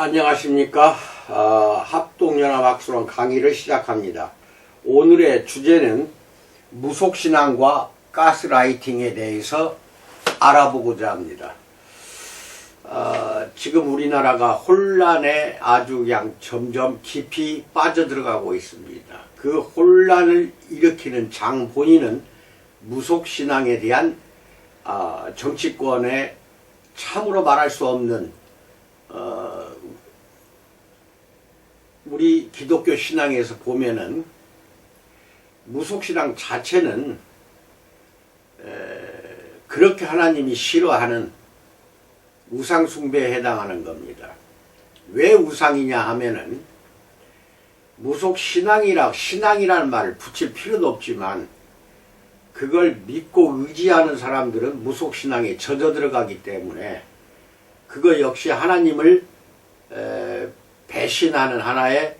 안녕하십니까. 합동연합학술원 강의를 시작합니다. 오늘의 주제는 무속신앙과 가스라이팅에 대해서 알아보고자 합니다. 지금 우리나라가 혼란에 아주 그냥 점점 깊이 빠져들어가고 있습니다. 그 혼란을 일으키는 장본인은 무속신앙에 대한 정치권의 참으로 말할 수 없는 우리 기독교 신앙에서 보면은 무속신앙 자체는 그렇게 하나님이 싫어하는 우상숭배에 해당하는 겁니다. 왜 우상이냐 하면은 신앙이라는 말을 붙일 필요도 없지만 그걸 믿고 의지하는 사람들은 무속신앙에 젖어 들어가기 때문에 그거 역시 하나님을 배신하는 하나의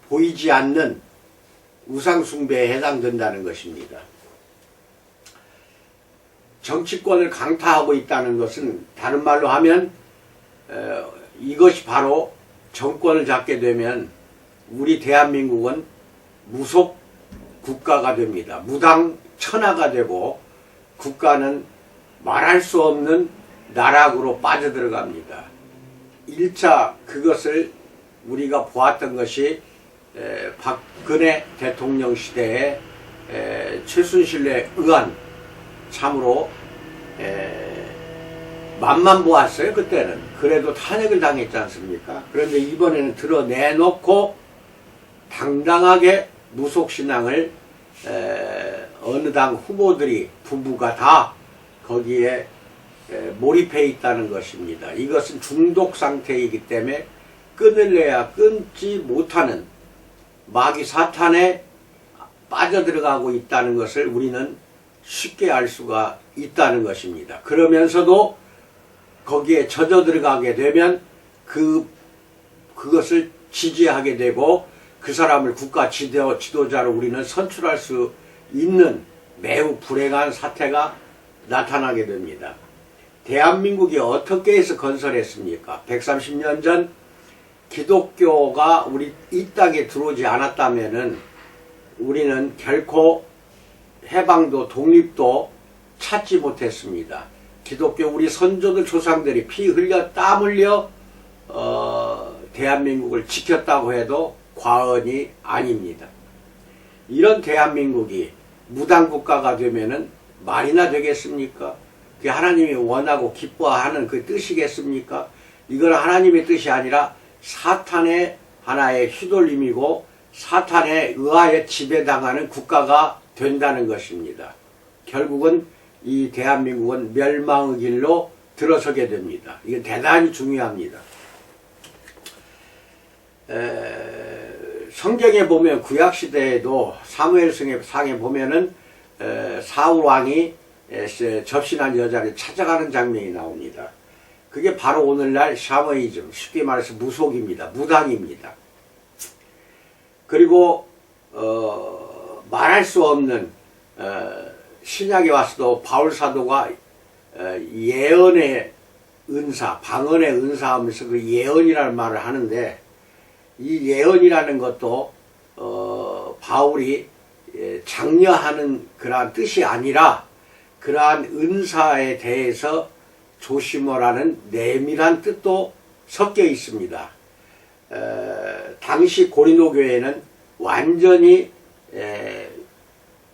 보이지 않는 우상숭배에 해당된다는 것입니다. 정치권을 강타하고 있다는 것은 다른 말로 하면 이것이 바로 정권을 잡게 되면 우리 대한민국은 무속 국가가 됩니다. 무당천하가 되고 국가는 말할 수 없는 나락으로 빠져들어갑니다. 1차 그것을 우리가 보았던 것이 박근혜 대통령 시대에 최순실의 의안 참으로 맛만 보았어요. 그때는. 그래도 탄핵을 당했지 않습니까? 그런데 이번에는 드러내놓고 당당하게 무속신앙을 어느 당 후보들이 부부가 다 거기에 몰입해 있다는 것입니다. 이것은 중독 상태이기 때문에 끊을래야 끊지 못하는 마귀 사탄에 빠져들어가고 있다는 것을 우리는 쉽게 알 수가 있다는 것입니다. 그러면서도 거기에 젖어 들어가게 되면 그것을 지지하게 되고 그 사람을 국가 지도자로 우리는 선출할 수 있는 매우 불행한 사태가 나타나게 됩니다. 대한민국이 어떻게 해서 건설했습니까? 130년 전 기독교가 우리 이 땅에 들어오지 않았다면은 우리는 결코 해방도 독립도 찾지 못했습니다. 기독교 우리 선조들 조상들이 피 흘려 땀 흘려 대한민국을 지켰다고 해도 과언이 아닙니다. 이런 대한민국이 무당국가가 되면은 말이나 되겠습니까? 그게 하나님이 원하고 기뻐하는 그 뜻이겠습니까? 이건 하나님의 뜻이 아니라 사탄의 하나의 휘둘림이고 사탄의 의하에 지배당하는 국가가 된다는 것입니다. 결국은 이 대한민국은 멸망의 길로 들어서게 됩니다. 이게 대단히 중요합니다. 성경에 보면 구약시대에도 사무엘상에 보면은 사울왕이 접신한 여자를 찾아가는 장면이 나옵니다. 그게 바로 오늘날 샤머니즘, 쉽게 말해서 무속입니다. 무당입니다. 그리고 말할 수 없는 신약에 와서도 바울사도가 예언의 은사, 방언의 은사 하면서 그 예언이라는 말을 하는데 이 예언이라는 것도 바울이 장려하는 그러한 뜻이 아니라 그러한 은사에 대해서 조심하라는 내밀한 뜻도 섞여 있습니다. 당시 고린도 교회는 완전히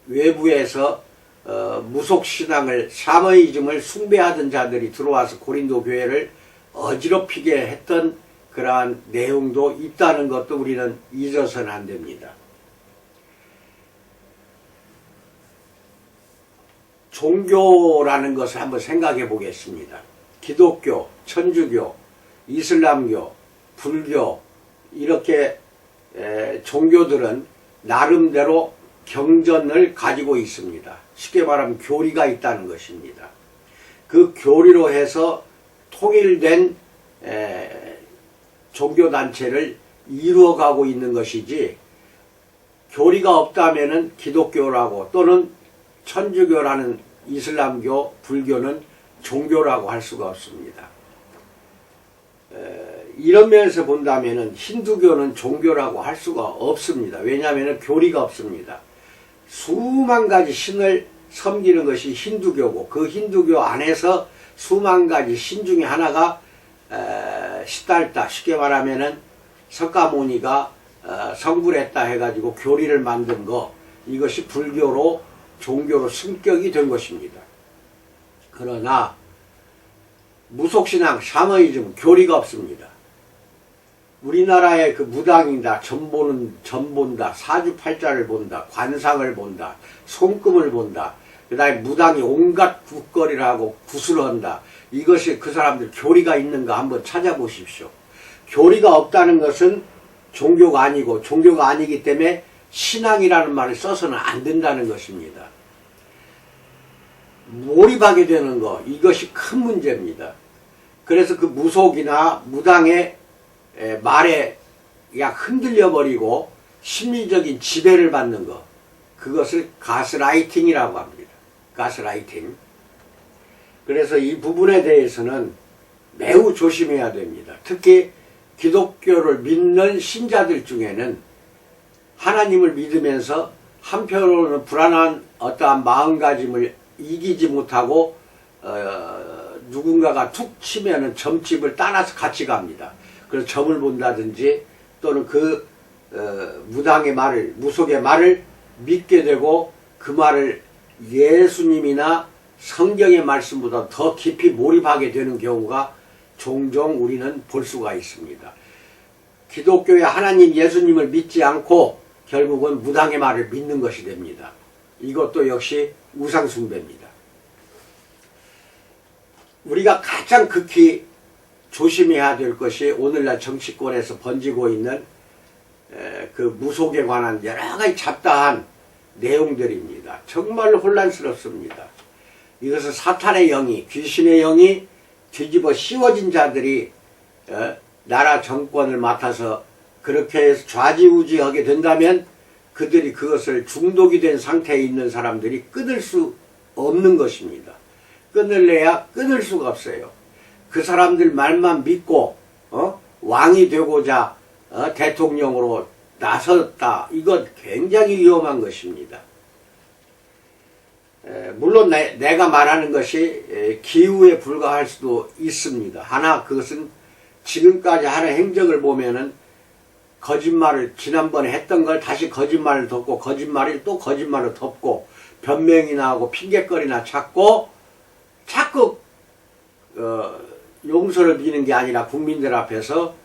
외부에서 무속신앙을 샤머니즘을 숭배하던 자들이 들어와서 고린도 교회를 어지럽히게 했던 그러한 내용도 있다는 것도 우리는 잊어서는 안 됩니다. 종교라는 것을 한번 생각해 보겠습니다. 기독교, 천주교, 이슬람교, 불교 이렇게 종교들은 나름대로 경전을 가지고 있습니다. 쉽게 말하면 교리가 있다는 것입니다. 그 교리로 해서 통일된 종교단체를 이루어가고 있는 것이지 교리가 없다면은 기독교라고 또는 천주교라는 이슬람교, 불교는 종교라고 할 수가 없습니다. 이런 면에서 본다면은 힌두교는 종교라고 할 수가 없습니다. 왜냐하면 교리가 없습니다. 수만 가지 신을 섬기는 것이 힌두교고, 그 힌두교 안에서 수만 가지 신 중에 하나가 시달타, 쉽게 말하면은 석가모니가 성불했다 해가지고 교리를 만든 거, 이것이 불교로 종교로 승격이 된 것입니다. 그러나 무속신앙, 샤머니즘 교리가 없습니다. 우리나라의 그 무당이다, 점 본다, 사주팔자를 본다, 관상을 본다, 손금을 본다, 그 다음에 무당이 온갖 굿거리를 하고 구슬을 한다. 이것이 그 사람들 교리가 있는가 한번 찾아보십시오. 교리가 없다는 것은 종교가 아니고, 종교가 아니기 때문에 신앙이라는 말을 써서는 안 된다는 것입니다. 몰입하게 되는 거, 이것이 큰 문제입니다. 그래서 그 무속이나 무당의 말에 그냥 흔들려 버리고 심리적인 지배를 받는 것, 그것을 가스라이팅이라고 합니다. 가스라이팅. 그래서 이 부분에 대해서는 매우 조심해야 됩니다. 특히 기독교를 믿는 신자들 중에는 하나님을 믿으면서 한편으로는 불안한 어떠한 마음가짐을 이기지 못하고 누군가가 툭 치면은 점집을 따라서 같이 갑니다. 그래서 점을 본다든지 또는 그 무당의 말을, 무속의 말을 믿게 되고 그 말을 예수님이나 성경의 말씀보다 더 깊이 몰입하게 되는 경우가 종종 우리는 볼 수가 있습니다. 기독교의 하나님 예수님을 믿지 않고 결국은 무당의 말을 믿는 것이 됩니다. 이것도 역시 우상숭배입니다. 우리가 가장 극히 조심해야 될 것이 오늘날 정치권에서 번지고 있는 그 무속에 관한 여러 가지 잡다한 내용들입니다. 정말로 혼란스럽습니다. 이것은 사탄의 영이, 귀신의 영이 뒤집어 씌워진 자들이 나라 정권을 맡아서 그렇게 해서 좌지우지하게 된다면 그들이 그것을 중독이 된 상태에 있는 사람들이 끊을 수 없는 것입니다. 끊을래야 끊을 수가 없어요. 그 사람들 말만 믿고 왕이 되고자 대통령으로 나섰다. 이건 굉장히 위험한 것입니다. 물론 내가 말하는 것이 기우에 불과할 수도 있습니다. 하나 그것은 지금까지 하는 행적을 보면은 거짓말을 지난번에 했던 걸 다시 거짓말을 덮고 거짓말을 또 거짓말을 덮고 변명이나 하고 핑계거리나 찾고 자꾸 용서를 비는 게 아니라 국민들 앞에서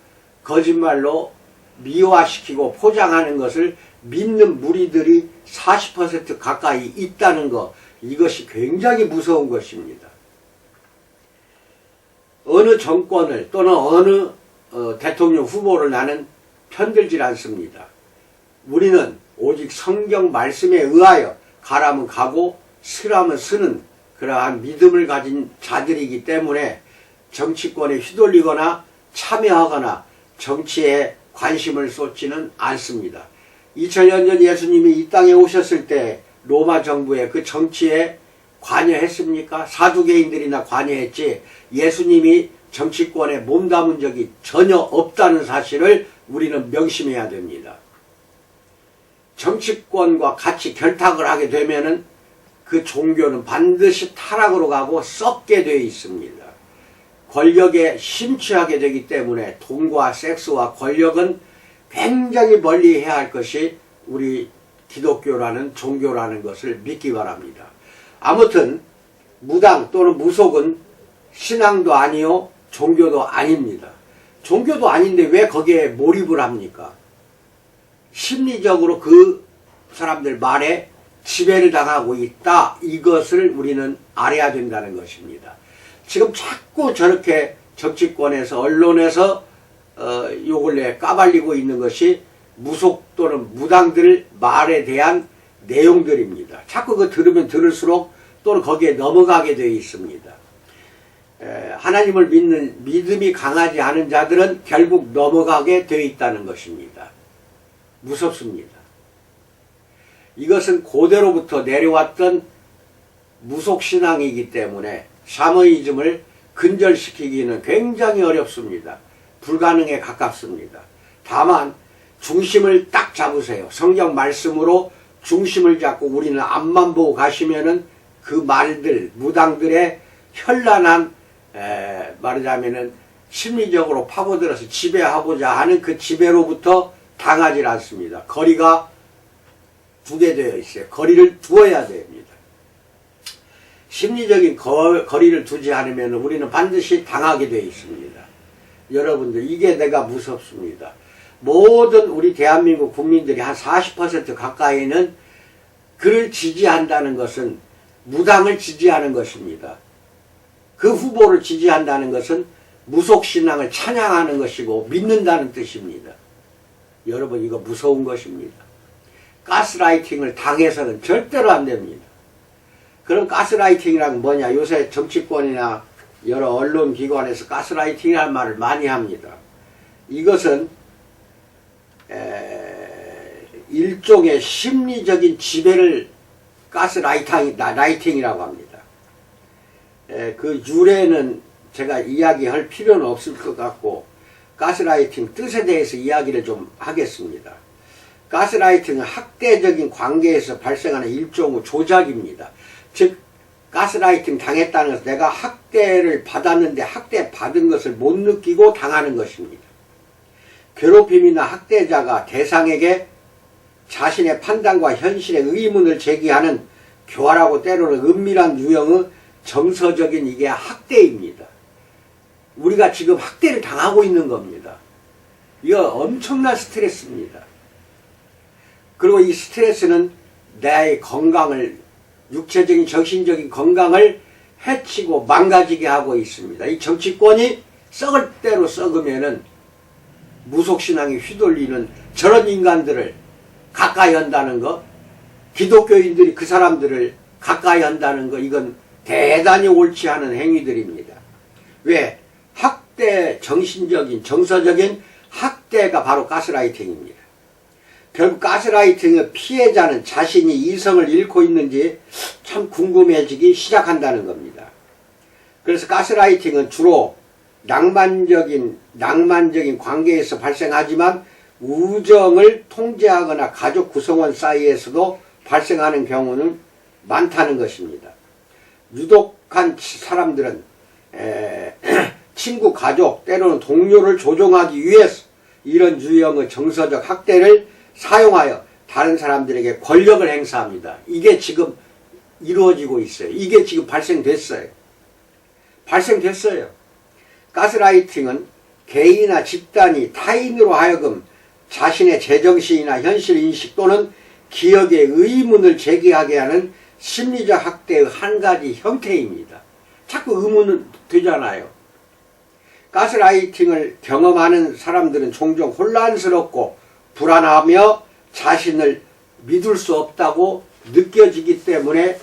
거짓말로 미화시키고 포장하는 것을 믿는 무리들이 40% 가까이 있다는 것, 이것이 굉장히 무서운 것입니다. 어느 정권을 또는 어느 대통령 후보를 나는 편들질 않습니다. 우리는 오직 성경 말씀에 의하여 가라면 가고 쓰라면 쓰는 그러한 믿음을 가진 자들이기 때문에 정치권에 휘둘리거나 참여하거나 정치에 관심을 쏟지는 않습니다. 2000년 전 예수님이 이 땅에 오셨을 때 로마 정부의 그 정치에 관여했습니까? 사두개인들이나 관여했지 예수님이 정치권에 몸담은 적이 전혀 없다는 사실을 우리는 명심해야 됩니다. 정치권과 같이 결탁을 하게 되면은 그 종교는 반드시 타락으로 가고 썩게 되어 있습니다. 권력에 심취하게 되기 때문에 돈과 섹스와 권력은 굉장히 멀리 해야 할 것이 우리 기독교라는 종교라는 것을 믿기 바랍니다. 아무튼 무당 또는 무속은 신앙도 아니요 종교도 아닙니다. 종교도 아닌데 왜 거기에 몰입을 합니까? 심리적으로 그 사람들 말에 지배를 당하고 있다. 이것을 우리는 알아야 된다는 것입니다. 지금 자꾸 저렇게 정치권에서 언론에서 요 근래 까발리고 있는 것이 무속 또는 무당들 말에 대한 내용들입니다. 자꾸 그거 들으면 들을수록 또는 거기에 넘어가게 되어 있습니다. 하나님을 믿는 믿음이 강하지 않은 자들은 결국 넘어가게 되어 있다는 것입니다. 무섭습니다. 이것은 고대로부터 내려왔던 무속신앙이기 때문에 샤머니즘을 근절시키기는 굉장히 어렵습니다. 불가능에 가깝습니다. 다만 중심을 딱 잡으세요. 성경 말씀으로 중심을 잡고 우리는 앞만 보고 가시면은 그 말들, 무당들의 현란한 말하자면은 심리적으로 파고들어서 지배하고자 하는 그 지배로부터 당하지 않습니다. 거리가 두게 되어 있어요. 거리를 두어야 됩니다. 심리적인 거리를 두지 않으면 우리는 반드시 당하게 되어 있습니다. 여러분들, 이게 내가 무섭습니다. 모든 우리 대한민국 국민들이 한 40% 가까이는 그를 지지한다는 것은 무당을 지지하는 것입니다. 그 후보를 지지한다는 것은 무속신앙을 찬양하는 것이고 믿는다는 뜻입니다. 여러분, 이거 무서운 것입니다. 가스라이팅을 당해서는 절대로 안 됩니다. 그럼 가스라이팅이란 뭐냐? 요새 정치권이나 여러 언론기관에서 가스라이팅이라는 말을 많이 합니다. 이것은 일종의 심리적인 지배를 가스라이팅이라고 합니다. 그 유래는 제가 이야기할 필요는 없을 것 같고 가스라이팅 뜻에 대해서 이야기를 좀 하겠습니다. 가스라이팅은 학대적인 관계에서 발생하는 일종의 조작입니다. 즉 가스라이팅 당했다는 것은 내가 학대를 받았는데 학대 받은 것을 못 느끼고 당하는 것입니다. 괴롭힘이나 학대자가 대상에게 자신의 판단과 현실의 의문을 제기하는 교활하고 때로는 은밀한 유형의 정서적인 이게 학대입니다. 우리가 지금 학대를 당하고 있는 겁니다. 이거 엄청난 스트레스입니다. 그리고 이 스트레스는 내 건강을, 육체적인 정신적인 건강을 해치고 망가지게 하고 있습니다. 이 정치권이 썩을 대로 썩으면은 무속신앙이 휘둘리는 저런 인간들을 가까이 한다는 거, 기독교인들이 그 사람들을 가까이 한다는 거, 이건 대단히 옳지 않은 행위들입니다. 왜? 학대, 정신적인, 정서적인 학대가 바로 가스라이팅입니다. 결국 가스라이팅의 피해자는 자신이 이성을 잃고 있는지 참 궁금해지기 시작한다는 겁니다. 그래서 가스라이팅은 주로 낭만적인 관계에서 발생하지만 우정을 통제하거나 가족 구성원 사이에서도 발생하는 경우는 많다는 것입니다. 유독한 사람들은 친구, 가족, 때로는 동료를 조종하기 위해서 이런 유형의 정서적 학대를 사용하여 다른 사람들에게 권력을 행사합니다. 이게 지금 이루어지고 있어요. 이게 지금 발생됐어요. 가스라이팅은 개인이나 집단이 타인으로 하여금 자신의 제정신이나 현실인식 또는 기억에 의문을 제기하게 하는 심리적 학대의 한 가지 형태입니다. 자꾸 의문은 되잖아요. 가스라이팅을 경험하는 사람들은 종종 혼란스럽고 불안하며 자신을 믿을 수 없다고 느껴지기 때문에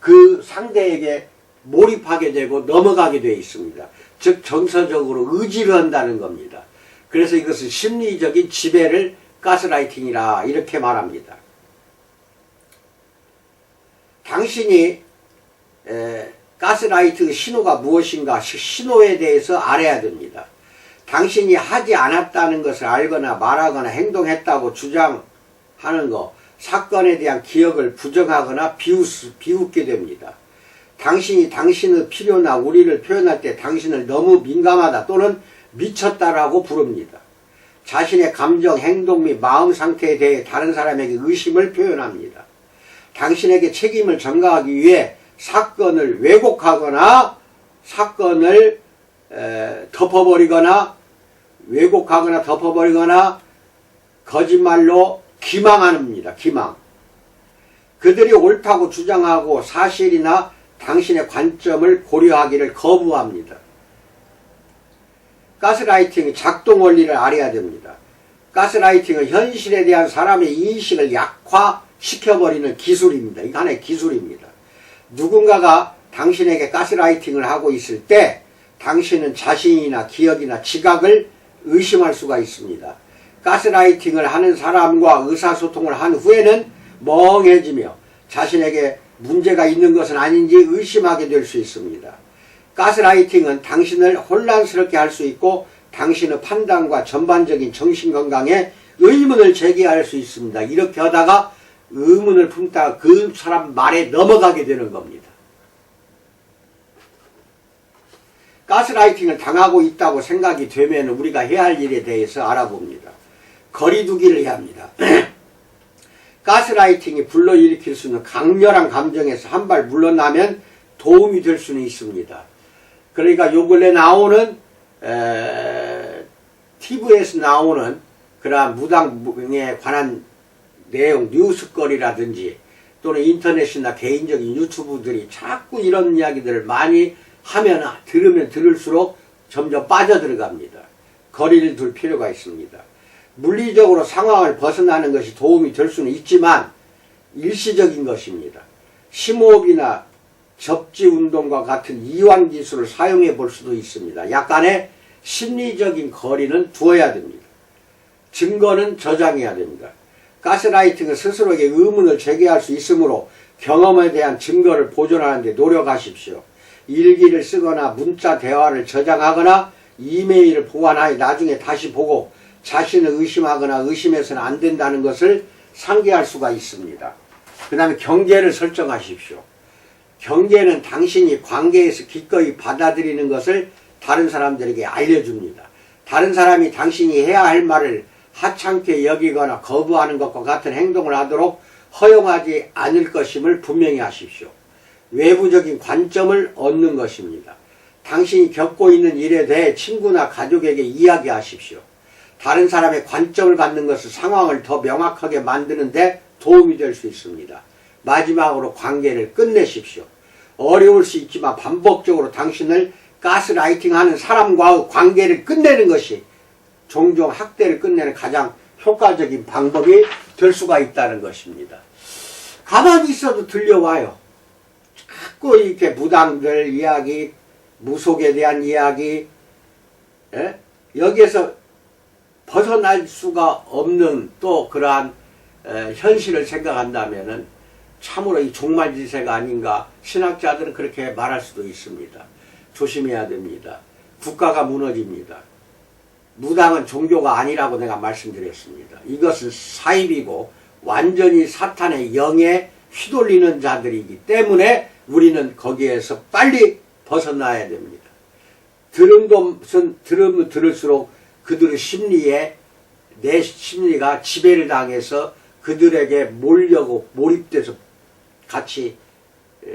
그 상대에게 몰입하게 되고 넘어가게 되어 있습니다. 즉 정서적으로 의지를 한다는 겁니다. 그래서 이것은 심리적인 지배를 가스라이팅이라 이렇게 말합니다. 당신이 가스라이팅 신호가 무엇인가 신호에 대해서 알아야 됩니다. 당신이 하지 않았다는 것을 알거나 말하거나 행동했다고 주장하는 것, 사건에 대한 기억을 부정하거나 비웃게 됩니다. 당신이 당신의 필요나 우리를 표현할 때 당신을 너무 민감하다 또는 미쳤다라고 부릅니다. 자신의 감정, 행동 및 마음 상태에 대해 다른 사람에게 의심을 표현합니다. 당신에게 책임을 전가하기 위해 사건을 왜곡하거나 사건을 덮어버리거나 거짓말로 기망합니다. 기망. 그들이 옳다고 주장하고 사실이나 당신의 관점을 고려하기를 거부합니다. 가스라이팅의 작동 원리를 알아야 됩니다. 가스라이팅은 현실에 대한 사람의 인식을 약화시켜버리는 기술입니다. 이거 하나의 기술입니다. 누군가가 당신에게 가스라이팅을 하고 있을 때 당신은 자신이나 기억이나 지각을 의심할 수가 있습니다. 가스라이팅을 하는 사람과 의사소통을 한 후에는 멍해지며 자신에게 문제가 있는 것은 아닌지 의심하게 될 수 있습니다. 가스라이팅은 당신을 혼란스럽게 할 수 있고 당신의 판단과 전반적인 정신건강에 의문을 제기할 수 있습니다. 이렇게 하다가 의문을 품다가 그 사람 말에 넘어가게 되는 겁니다. 가스라이팅을 당하고 있다고 생각이 되면 우리가 해야 할 일에 대해서 알아봅니다. 거리두기를 해야 합니다. 가스라이팅이 불러일으킬 수 있는 강렬한 감정에서 한 발 물러나면 도움이 될 수는 있습니다. 그러니까 요 근래 나오는 TV에서 나오는 그러한 무당에 관한 내용, 뉴스거리라든지 또는 인터넷이나 개인적인 유튜브들이 자꾸 이런 이야기들을 많이 하면 들으면 들을수록 점점 빠져들어갑니다. 거리를 둘 필요가 있습니다. 물리적으로 상황을 벗어나는 것이 도움이 될 수는 있지만 일시적인 것입니다. 심호흡이나 접지운동과 같은 이완 기술을 사용해 볼 수도 있습니다. 약간의 심리적인 거리는 두어야 됩니다. 증거는 저장해야 됩니다. 가스라이팅은 스스로에게 의문을 제기할 수 있으므로 경험에 대한 증거를 보존하는 데 노력하십시오. 일기를 쓰거나 문자 대화를 저장하거나 이메일을 보관하여 나중에 다시 보고 자신을 의심하거나 의심해서는 안 된다는 것을 상기할 수가 있습니다. 그 다음에 경계를 설정하십시오. 경계는 당신이 관계에서 기꺼이 받아들이는 것을 다른 사람들에게 알려줍니다. 다른 사람이 당신이 해야 할 말을 하찮게 여기거나 거부하는 것과 같은 행동을 하도록 허용하지 않을 것임을 분명히 하십시오. 외부적인 관점을 얻는 것입니다. 당신이 겪고 있는 일에 대해 친구나 가족에게 이야기하십시오. 다른 사람의 관점을 갖는 것은 상황을 더 명확하게 만드는 데 도움이 될 수 있습니다. 마지막으로 관계를 끝내십시오. 어려울 수 있지만 반복적으로 당신을 가스라이팅하는 사람과의 관계를 끝내는 것이 종종 학대를 끝내는 가장 효과적인 방법이 될 수가 있다는 것입니다. 가만히 있어도 들려와요. 자꾸 이렇게 무당들 이야기, 무속에 대한 이야기, 여기에서 벗어날 수가 없는 또 그러한 현실을 생각한다면은 참으로 이 종말지세가 아닌가, 신학자들은 그렇게 말할 수도 있습니다. 조심해야 됩니다. 국가가 무너집니다. 무당은 종교가 아니라고 내가 말씀드렸습니다. 이것은 사입이고 완전히 사탄의 영에 휘둘리는 자들이기 때문에 우리는 거기에서 빨리 벗어나야 됩니다. 들으면 들을수록 그들의 심리에 내 심리가 지배를 당해서 그들에게 몰입돼서 같이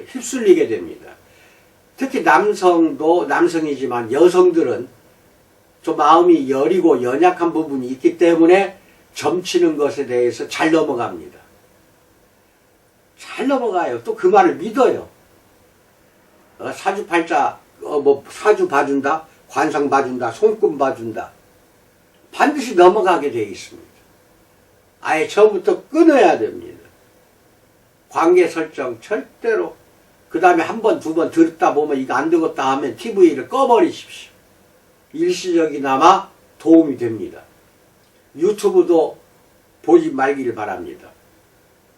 휩쓸리게 됩니다. 특히 남성도 남성이지만 여성들은 좀 마음이 여리고 연약한 부분이 있기 때문에 점치는 것에 대해서 잘 넘어갑니다. 잘 넘어가요. 또 그 말을 믿어요. 사주팔자 사주 봐준다, 관상 봐준다, 손금 봐준다. 반드시 넘어가게 되어 있습니다. 아예 처음부터 끊어야 됩니다. 관계 설정 절대로. 그 다음에 한 번, 두 번 듣다 보면 이거 안 되겠다 하면 TV를 꺼버리십시오. 일시적이나마 도움이 됩니다. 유튜브도 보지 말기를 바랍니다.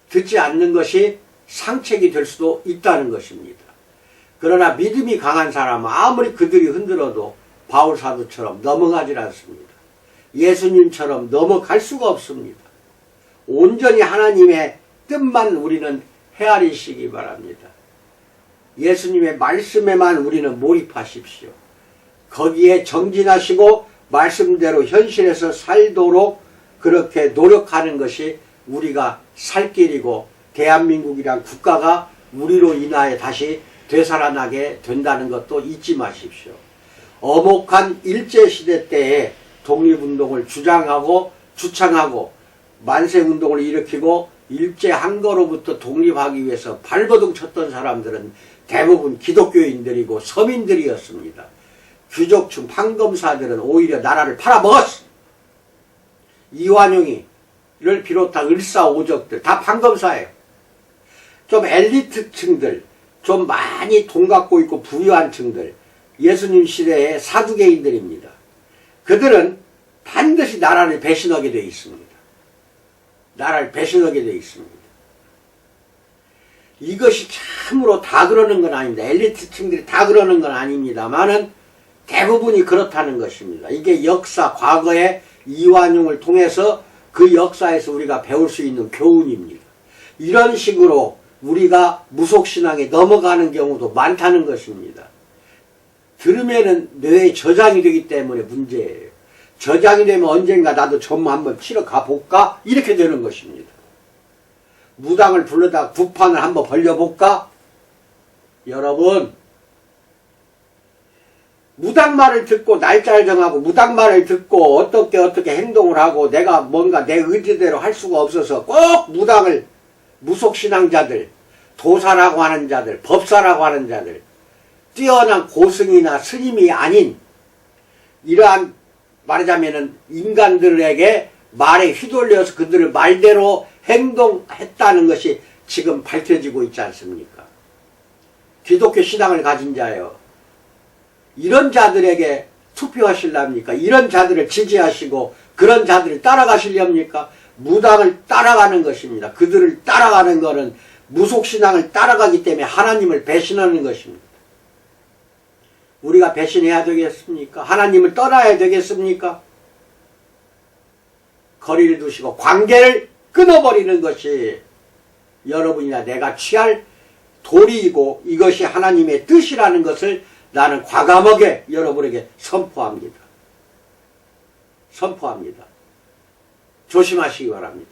듣지 않는 것이 상책이 될 수도 있다는 것입니다. 그러나 믿음이 강한 사람은 아무리 그들이 흔들어도 바울사도처럼 넘어가질 않습니다. 예수님처럼 넘어갈 수가 없습니다. 온전히 하나님의 뜻만 우리는 헤아리시기 바랍니다. 예수님의 말씀에만 우리는 몰입하십시오. 거기에 정진하시고 말씀대로 현실에서 살도록 그렇게 노력하는 것이 우리가 살 길이고 대한민국이란 국가가 우리로 인하여 다시 되살아나게 된다는 것도 잊지 마십시오. 엄혹한 일제시대 때에 독립운동을 주장하고 주창하고 만세운동을 일으키고 일제항거로부터 독립하기 위해서 발버둥 쳤던 사람들은 대부분 기독교인들이고 서민들이었습니다. 귀족층 판검사들은 오히려 나라를 팔아먹었어. 이완용이를 비롯한 을사오적들 다 판검사예요. 좀 엘리트층들, 좀 많이 돈 갖고 있고 부유한 층들, 예수님 시대의 사두개인들입니다. 그들은 반드시 나라를 배신하게 되어 있습니다. 나라를 배신하게 되어 있습니다. 이것이 참으로 다 그러는 건 아닙니다. 엘리트층들이 다 그러는 건 아닙니다만은 대부분이 그렇다는 것입니다. 이게 역사, 과거의 이완용을 통해서 그 역사에서 우리가 배울 수 있는 교훈입니다. 이런 식으로 우리가 무속신앙에 넘어가는 경우도 많다는 것입니다. 들으면은 뇌에 저장이 되기 때문에 문제예요. 저장이 되면 언젠가 나도 점 한번 치러 가볼까? 이렇게 되는 것입니다. 무당을 불러다 구판을 한번 벌려볼까? 여러분, 무당 말을 듣고 날짜를 정하고 무당 말을 듣고 어떻게 행동을 하고 내가 뭔가 내 의지대로 할 수가 없어서 꼭 무당을, 무속신앙자들, 도사라고 하는 자들, 법사라고 하는 자들, 뛰어난 고승이나 스님이 아닌 이러한 말하자면은 인간들에게 말에 휘둘려서 그들을 말대로 행동했다는 것이 지금 밝혀지고 있지 않습니까? 기독교 신앙을 가진 자요. 이런 자들에게 투표하실랍니까? 이런 자들을 지지하시고 그런 자들을 따라가시렵니까? 무당을 따라가는 것입니다. 그들을 따라가는 것은 무속신앙을 따라가기 때문에 하나님을 배신하는 것입니다. 우리가 배신해야 되겠습니까? 하나님을 떠나야 되겠습니까? 거리를 두시고 관계를 끊어버리는 것이 여러분이나 내가 취할 도리이고 이것이 하나님의 뜻이라는 것을 나는 과감하게 여러분에게 선포합니다. 선포합니다. 조심하시기 바랍니다.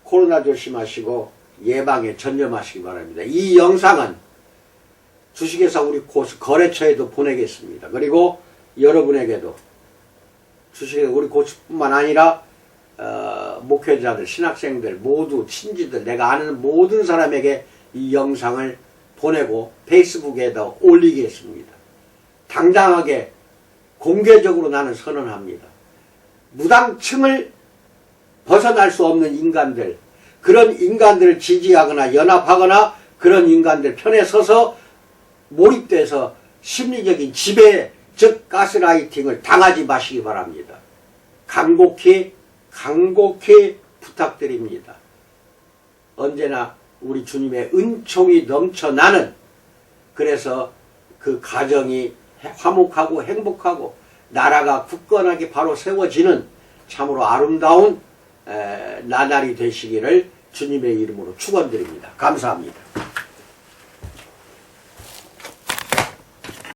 코로나 조심하시고 예방에 전념하시기 바랍니다. 이 영상은 주식회사 우리 거래처에도 보내겠습니다. 그리고 여러분에게도 주식회사 우리 고수뿐만 아니라 목회자들, 신학생들, 모두 친지들, 내가 아는 모든 사람에게 이 영상을 보내고 페이스북에다 올리겠습니다. 당당하게 공개적으로 나는 선언합니다. 무당층을 벗어날 수 없는 인간들, 그런 인간들을 지지하거나 연합하거나 그런 인간들 편에 서서 몰입돼서 심리적인 지배, 즉 가스라이팅을 당하지 마시기 바랍니다. 간곡히 부탁드립니다. 언제나 우리 주님의 은총이 넘쳐나는, 그래서 그 가정이 화목하고 행복하고 나라가 굳건하게 바로 세워지는 참으로 아름다운 나날이 되시기를 주님의 이름으로 축원드립니다. 감사합니다.